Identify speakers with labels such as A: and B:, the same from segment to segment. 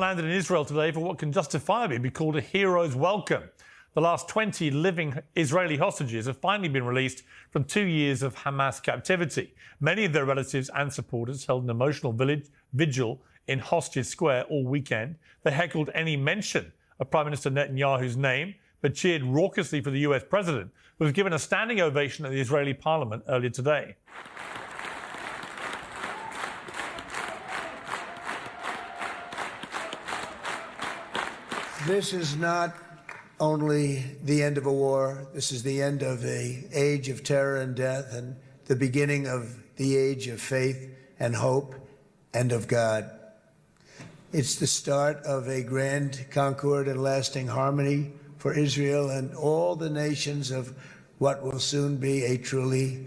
A: Landed in Israel today for what can justifiably be called a hero's welcome. The last 20 living Israeli hostages have finally been released from 2 years of Hamas captivity. Many of their relatives and supporters held an emotional vigil in Hostage Square all weekend. They heckled any mention of Prime Minister Netanyahu's name, but cheered raucously for the US president, who was given a standing ovation at the Israeli parliament earlier today.
B: This is not only the end of a war. This is the end of an age of terror and death and the beginning of the age of faith and hope and of God. It's the start of a grand concord and lasting harmony for Israel and all the nations of what will soon be a truly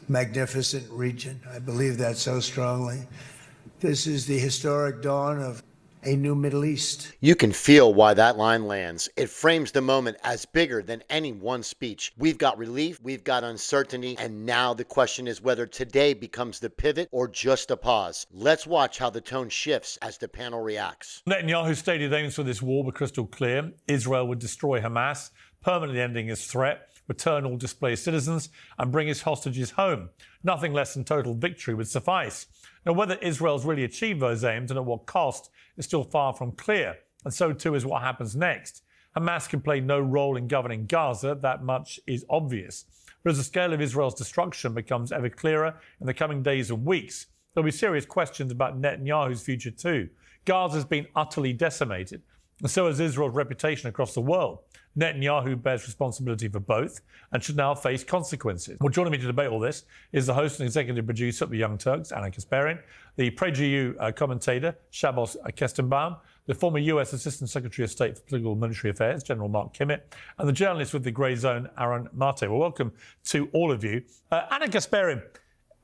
B: magnificent region. I believe that so strongly. This is the historic dawn of a new Middle East.
C: You can feel why that line lands. It frames the moment as bigger than any one speech. We've got relief, we've got uncertainty, and now the question is whether today becomes the pivot or just a pause. Let's watch how the tone shifts as the panel reacts.
A: Netanyahu's stated aims for this war were crystal clear. Israel would destroy Hamas, permanently ending his threat, return all displaced citizens, and bring his hostages home. Nothing less than total victory would suffice. Now, whether Israel's really achieved those aims and at what cost is still far from clear, and so too is what happens next. Hamas can play no role in governing Gaza, that much is obvious. But as the scale of Israel's destruction becomes ever clearer in the coming days and weeks, there'll be serious questions about Netanyahu's future too. Gaza's been utterly decimated, and so has Israel's reputation across the world. Netanyahu bears responsibility for both and should now face consequences. Well, joining me to debate all this is the host and executive producer of The Young Turks, Anna Kasparian, the PragerU commentator, Shabbos Kestenbaum, the former US Assistant Secretary of State for Political and Military Affairs, General Mark Kimmett, and the journalist with the Grey Zone, Aaron Mate. Well, welcome to all of you. Anna Kasparian,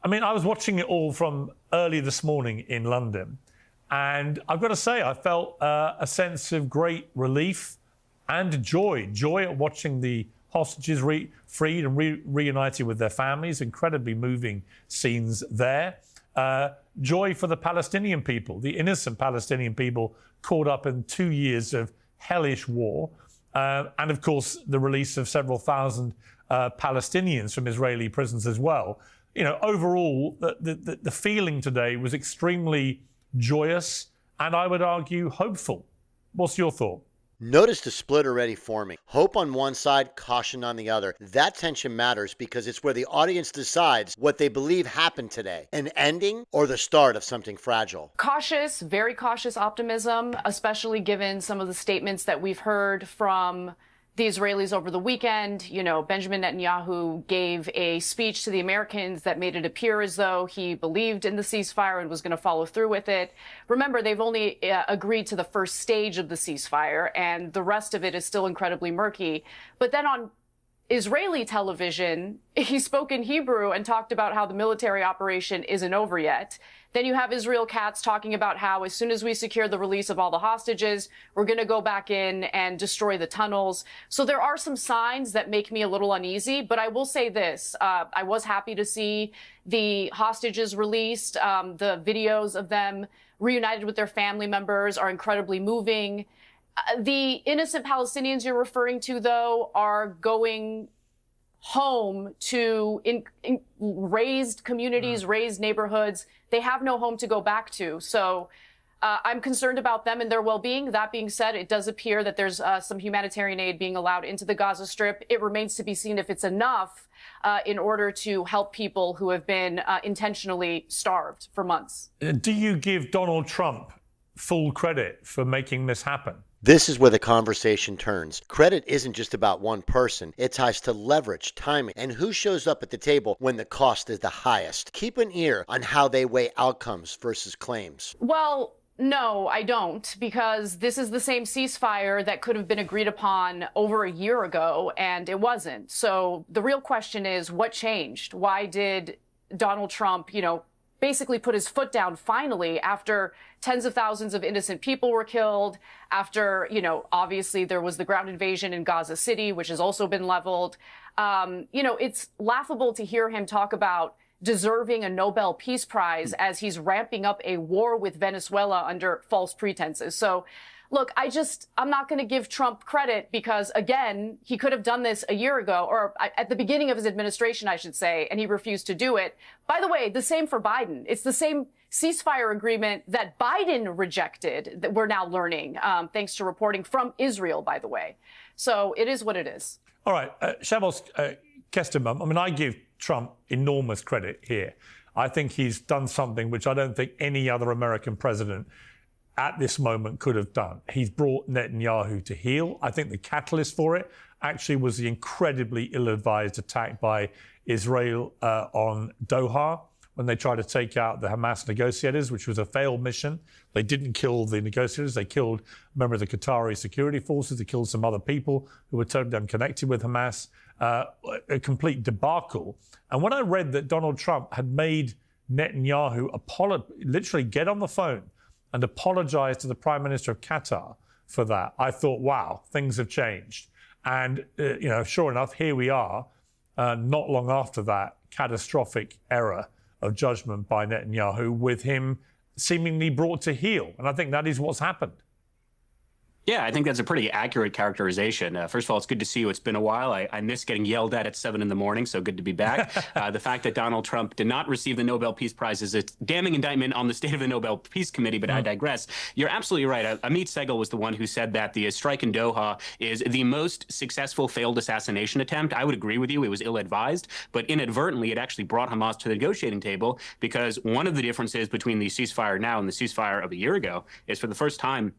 A: I was watching it all from early this morning in London, and I've got to say, I felt a sense of great relief and joy at watching the hostages freed and reunited with their families. Incredibly moving scenes there. Joy for the Palestinian people, the innocent Palestinian people caught up in 2 years of hellish war. And of course, the release of several thousand Palestinians from Israeli prisons as well. You know, overall, the feeling today was extremely joyous and I would argue hopeful. What's your thought?
C: Notice the split already forming. Hope on one side, caution on the other. That tension matters because it's where the audience decides what they believe happened today. An ending or the start of something fragile.
D: Cautious, very cautious optimism, especially given some of the statements that we've heard from the Israelis over the weekend. You know, Benjamin Netanyahu gave a speech to the Americans that made it appear as though he believed in the ceasefire and was going to follow through with it. Remember, they've only agreed to the first stage of the ceasefire, and the rest of it is still incredibly murky. But then on Israeli television, he spoke in Hebrew and talked about how the military operation isn't over yet. Then you have Israel Katz talking about how as soon as we secure the release of all the hostages, we're going to go back in and destroy the tunnels. So there are some signs that make me a little uneasy. But I will say this. I was happy to see the hostages released. The videos of them reunited with their family members are incredibly moving. The innocent Palestinians you're referring to, though, are going home to raised communities, raised neighborhoods. They have no home to go back to. So I'm concerned about them and their well-being. That being said, it does appear that there's some humanitarian aid being allowed into the Gaza Strip. It remains to be seen if it's enough in order to help people who have been intentionally starved for months.
A: Do you give Donald Trump full credit for making this happen?
C: This is where the conversation turns. Credit isn't just about one person. It ties to leverage, timing, and who shows up at the table when the cost is the highest. Keep an ear on how they weigh outcomes versus claims.
D: Well, no, I don't, because this is the same ceasefire that could have been agreed upon over a year ago, and it wasn't. So the real question is, what changed? Why did Donald Trump, basically put his foot down finally after tens of thousands of innocent people were killed, after, obviously there was the ground invasion in Gaza City, which has also been leveled. It's laughable to hear him talk about deserving a Nobel Peace Prize as he's ramping up a war with Venezuela under false pretenses. So look, I'm not going to give Trump credit because, again, he could have done this a year ago, or at the beginning of his administration, I should say, and he refused to do it. By the way, the same for Biden. It's the same ceasefire agreement that Biden rejected that we're now learning, thanks to reporting from Israel, by the way. So it is what it is.
A: All right, Shavos Kestem, I mean, I give Trump enormous credit here. I think he's done something which I don't think any other American president at this moment could have done. He's brought Netanyahu to heel. I think the catalyst for it actually was the incredibly ill-advised attack by Israel on Doha when they tried to take out the Hamas negotiators, which was a failed mission. They didn't kill the negotiators. They killed a member of the Qatari security forces. They killed some other people who were totally unconnected with Hamas. A complete debacle. And when I read that Donald Trump had made Netanyahu literally get on the phone and apologize to the Prime Minister of Qatar for that, I thought, wow, things have changed. And, sure enough, here we are, not long after that catastrophic error of judgment by Netanyahu, with him seemingly brought to heel. And I think that is what's happened.
E: Yeah, I think that's a pretty accurate characterization. First of all, it's good to see you. It's been a while. I miss getting yelled at 7 in the morning, so good to be back. The fact that Donald Trump did not receive the Nobel Peace Prize is a damning indictment on the state of the Nobel Peace Committee, but I digress. You're absolutely right. Amit Segal was the one who said that the strike in Doha is the most successful failed assassination attempt. I would agree with you. It was ill-advised, but inadvertently, it actually brought Hamas to the negotiating table, because one of the differences between the ceasefire now and the ceasefire of a year ago is, for the first time,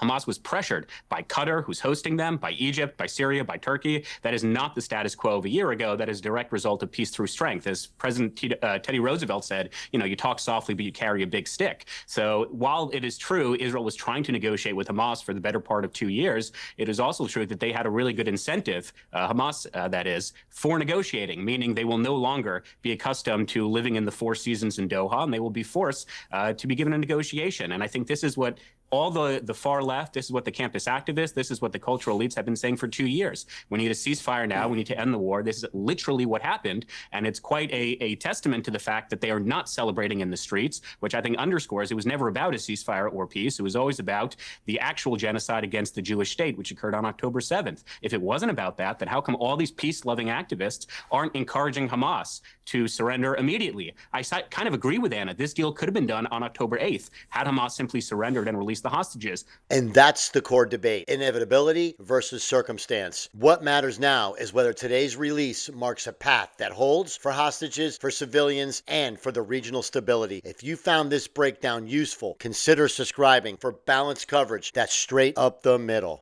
E: Hamas was pressured by Qatar, who's hosting them, by Egypt, by Syria, by Turkey. That is not the status quo of a year ago. That is a direct result of peace through strength. As President Teddy Roosevelt said, you talk softly, but you carry a big stick. So while it is true Israel was trying to negotiate with Hamas for the better part of 2 years, it is also true that they had a really good incentive, Hamas, that is, for negotiating, meaning they will no longer be accustomed to living in the Four Seasons in Doha, and they will be forced to be given a negotiation. And I think this is what all the far left, this is what the campus activists, this is what the cultural elites have been saying for 2 years. We need a ceasefire now. We need to end the war. This is literally what happened. And it's quite a testament to the fact that they are not celebrating in the streets, which I think underscores it was never about a ceasefire or peace. It was always about the actual genocide against the Jewish state, which occurred on October 7th. If it wasn't about that, then how come all these peace-loving activists aren't encouraging Hamas to surrender immediately? I kind of agree with Anna. This deal could have been done on October 8th had Hamas simply surrendered and released the hostages.
C: And that's the core debate: inevitability versus circumstance. What matters now is whether today's release marks a path that holds for hostages, for civilians, and for the regional stability. If you found this breakdown useful, consider subscribing for balanced coverage that's straight up the middle.